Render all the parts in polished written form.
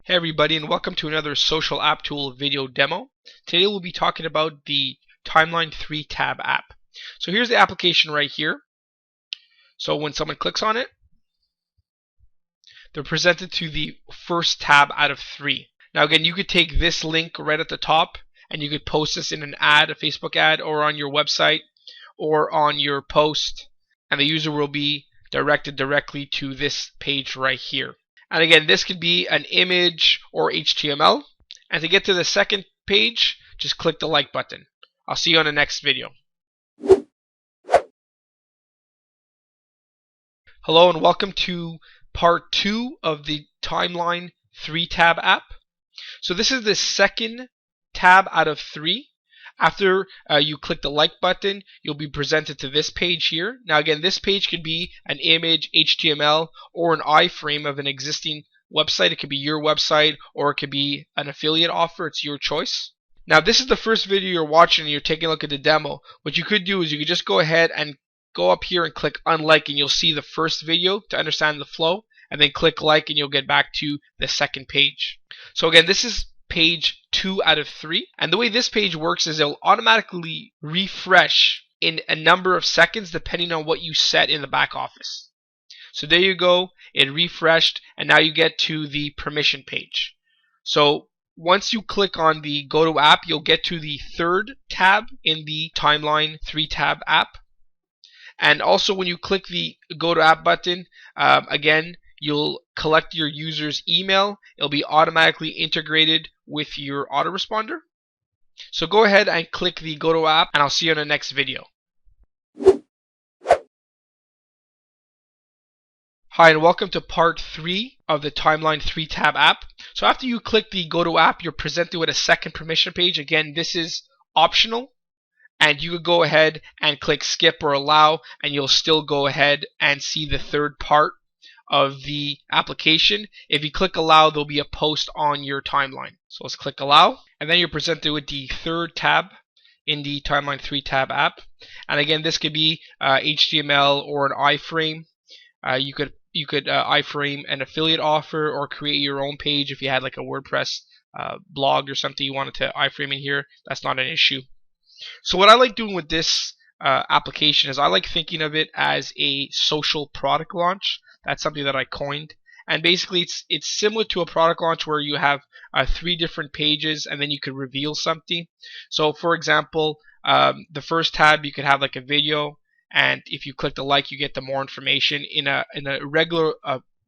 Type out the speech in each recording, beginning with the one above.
Hey everybody, and welcome to another Social App Tool video demo. Today we'll be talking about the Timeline 3 tab app. So here's the application right here. So when someone clicks on it, they're presented to the first tab out of 3. Now again, you could take this link right at the top and you could post this in an ad, a Facebook ad, or on your website or on your post, and the user will be directed directly to this page right here. And again, this could be an image or HTML. And to get to the second page, just click the like button. I'll see you on the next video. Hello and welcome to part 2 of the Timeline 3 tab app. So this is the second tab out of 3. After you click the like button, you'll be presented to this page here. Now again, this page could be an image, HTML, or an iframe of an existing website. It could be your website, or it could be an affiliate offer. It's your choice. Now this is the first video you're watching and you're taking a look at the demo. What you could do is you could just go ahead and go up here and click unlike, and you'll see the first video to understand the flow, and then click like and you'll get back to the second page. So again, this is page 2 out of 3, and the way this page works is it'll automatically refresh in a number of seconds depending on what you set in the back office. So there you go, it refreshed, and now you get to the permission page. So once you click on the go to app, you'll get to the third tab in the Timeline 3 tab app. And also when you click the go to app button, again, you'll collect your user's email. It'll be automatically integrated with your autoresponder. So go ahead and click the go to app, and I'll see you in the next video. Hi and welcome to part 3 of the Timeline 3 tab app. So after you click the go to app, you're presented with a second permission page. Again, this is optional, and you could go ahead and click skip or allow, and you'll still go ahead and see the third part of the application. If you click allow, there'll be a post on your timeline. So let's click allow, and then you're presented with the third tab in the Timeline 3 tab app. And again, this could be HTML or an iframe. You could iframe an affiliate offer or create your own page if you had like a WordPress blog or something you wanted to iframe in here. That's not an issue. So what I like doing with this application is I like thinking of it as a social product launch. That's something that I coined, and basically it's similar to a product launch where you have 3 different pages and then you could reveal something. So for example, the first tab you could have like a video, and if you click the like, you get the more information. In a regular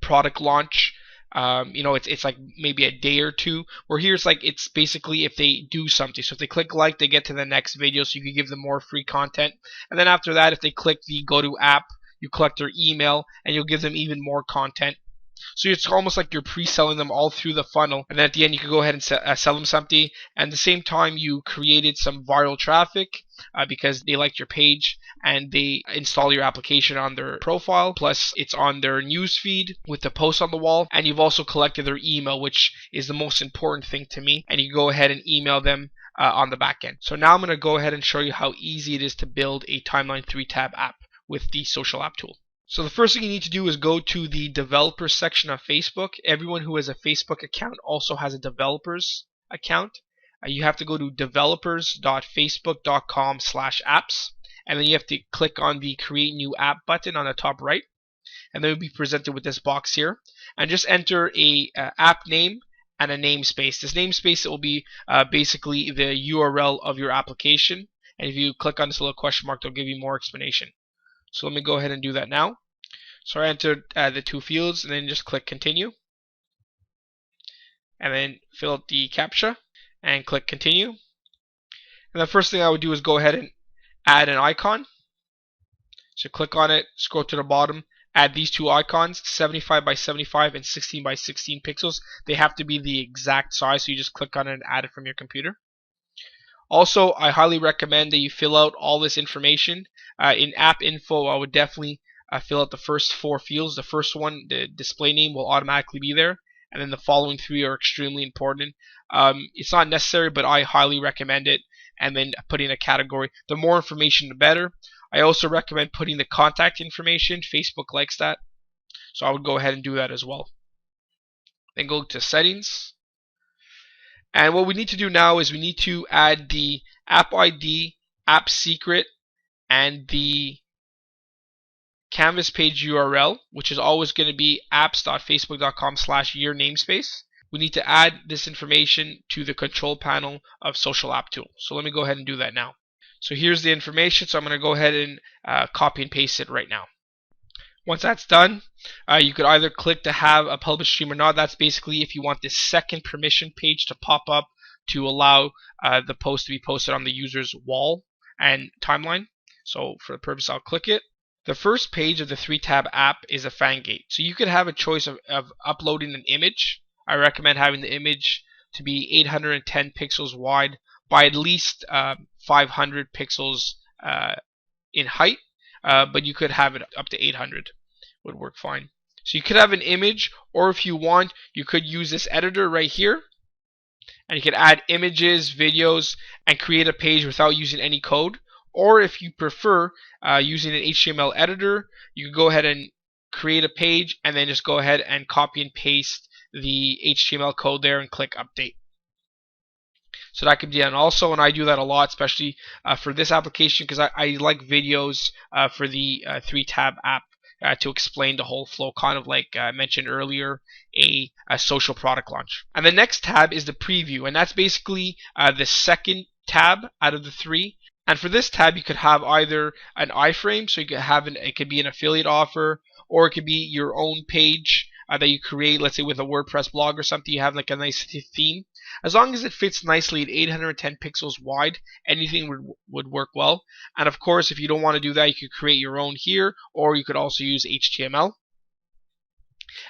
product launch, it's like maybe a day or two, where here's like it's basically if they do something. So if they click like, they get to the next video, so you can give them more free content. And then after that, if they click the go to app, you collect their email and you'll give them even more content. So it's almost like you're pre-selling them all through the funnel, and then at the end you can go ahead and sell them something. And at the same time, you created some viral traffic because they liked your page and they install your application on their profile. Plus, it's on their news feed with the post on the wall, and you've also collected their email, which is the most important thing to me. And you go ahead and email them on the back end. So now I'm going to go ahead and show you how easy it is to build a Timeline 3 tab app with the social app tool. So the first thing you need to do is go to the developers section of Facebook. Everyone who has a Facebook account also has a developers account. You have to go to developers.facebook.com/apps, and then you have to click on the create new app button on the top right, and then you'll be presented with this box here, and just enter a app name and a namespace. This namespace will be basically the URL of your application, and if you click on this little question mark, they'll give you more explanation. So let me go ahead and do that now. So I entered the 2 fields, and then just click continue, and then fill out the CAPTCHA and click continue. And the first thing I would do is go ahead and add an icon. So click on it, scroll to the bottom, add these 2 icons, 75 by 75 and 16 by 16 pixels. They have to be the exact size, so you just click on it and add it from your computer. Also, I highly recommend that you fill out all this information. In app info, I would definitely fill out the first 4 fields. The first one, the display name, will automatically be there, and then the following 3 are extremely important. It's not necessary, but I highly recommend it. And then putting a category. The more information, the better. I also recommend putting the contact information. Facebook likes that, so I would go ahead and do that as well. then go to settings. And what we need to do now is we need to add the app ID, app secret, and the Canvas page URL, which is always going to be apps.facebook.com/your namespace. We need to add this information to the control panel of Social App Tool. So let me go ahead and do that now. So here's the information. So I'm going to go ahead and copy and paste it right now. Once that's done, you could either click to have a published stream or not. That's basically if you want this second permission page to pop up to allow the post to be posted on the user's wall and timeline. So for the purpose, I'll click it. The first page of the 3-tab app is a fan gate. So you could have a choice of uploading an image. I recommend having the image to be 810 pixels wide by at least 500 pixels in height, but you could have it up to 800. Would work fine. So you could have an image, or if you want, you could use this editor right here, and you could add images, videos, and create a page without using any code. Or if you prefer using an HTML editor, you could go ahead and create a page and then just go ahead and copy and paste the HTML code there and click update. So that could be done also, and I do that a lot, especially for this application, because I like videos for the 3-tab app to explain the whole flow, kind of like I mentioned earlier, a social product launch. And the next tab is the preview, and that's basically the second tab out of the 3. And for this tab, you could have either an iframe, so you could have it could be an affiliate offer, or it could be your own page that you create, let's say with a WordPress blog or something. You have like a nice theme. As long as it fits nicely at 810 pixels wide, anything would work well. And of course, if you don't want to do that, you could create your own here, or you could also use HTML.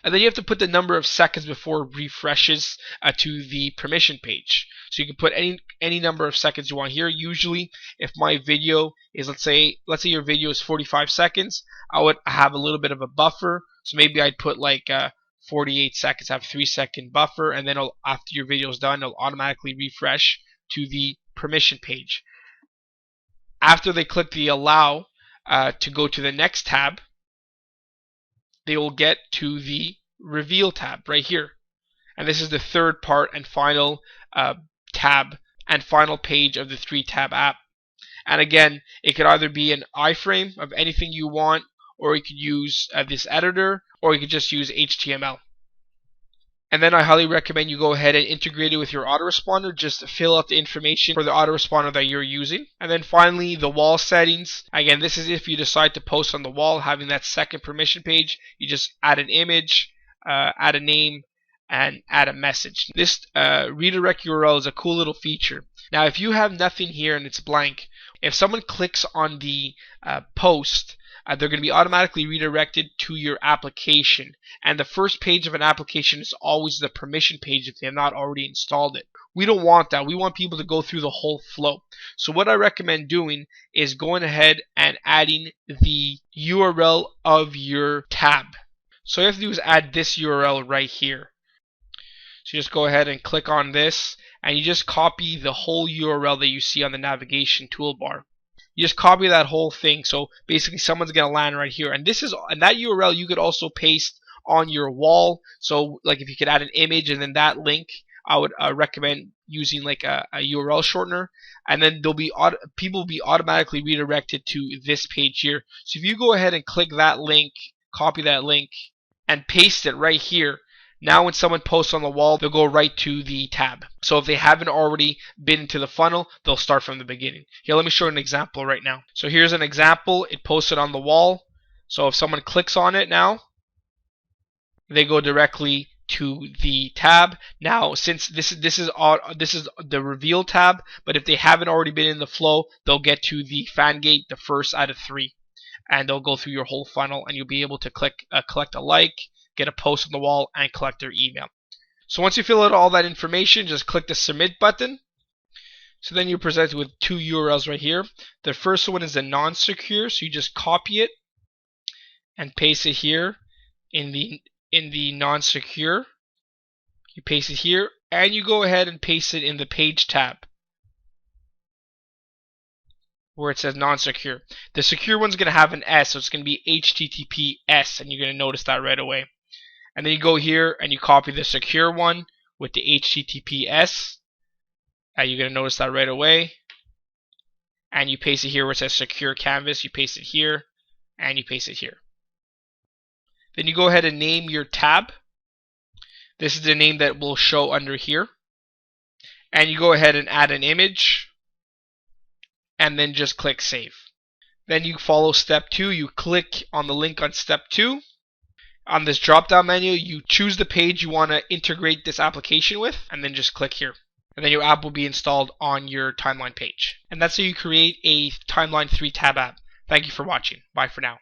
And then you have to put the number of seconds before it refreshes to the permission page. So you can put any number of seconds you want here. Usually, if my video is, let's say your video is 45 seconds, I would have a little bit of a buffer. So maybe I'd put like 48 seconds, have 3-second buffer, and then after your video is done, it'll automatically refresh to the permission page. After they click the allow to go to the next tab, they will get to the reveal tab right here. And this is the third part and final tab and final page of the 3-tab app. And again, it could either be an iframe of anything you want, or you could use this editor, or you could just use HTML. And then I highly recommend you go ahead and integrate it with your autoresponder. Just fill out the information for the autoresponder that you're using. And then finally, the wall settings. Again, this is if you decide to post on the wall, having that second permission page. You just add an image, add a name, and add a message. This redirect URL is a cool little feature. Now, if you have nothing here and it's blank, if someone clicks on the post, they're going to be automatically redirected to your application. And the first page of an application is always the permission page if they have not already installed it. We don't want that. We want people to go through the whole flow. So what I recommend doing is going ahead and adding the URL of your tab. So all you have to do is add this URL right here. So you just go ahead and click on this, and you just copy the whole URL that you see on the navigation toolbar. You just copy that whole thing. So basically someone's going to land right here. And that URL you could also paste on your wall. So like if you could add an image and then that link, I would recommend using like a URL shortener. And then people will be automatically redirected to this page here. So if you go ahead and click that link, copy that link, and paste it right here, now when someone posts on the wall, they'll go right to the tab. So if they haven't already been to the funnel, they'll start from the beginning. Here, let me show an example right now. So here's an example. It posted on the wall. So if someone clicks on it now, they go directly to the tab. Now, since this is the reveal tab, but if they haven't already been in the flow, they'll get to the fan gate, the first out of 3, and they'll go through your whole funnel, and you'll be able to collect a like, get a post on the wall, and collect their email. So once you fill out all that information, just click the submit button. So then you're presented with 2 URLs right here. The first one is the non-secure, so you just copy it and paste it here in the non-secure. You paste it here, and you go ahead and paste it in the page tab where it says non-secure. The secure one's going to have an S, so it's going to be HTTPS, and you're going to notice that right away. And then you go here and you copy the secure one with the HTTPS. You're going to notice that right away. And you paste it here where it says secure canvas. You paste it here and you paste it here. Then you go ahead and name your tab. This is the name that will show under here. And you go ahead and add an image and then just click save. Then you follow step 2. You click on the link on step 2. On this drop down menu, you choose the page you want to integrate this application with and then just click here. And then your app will be installed on your timeline page. And that's how you create a Timeline 3 tab app. Thank you for watching. Bye for now.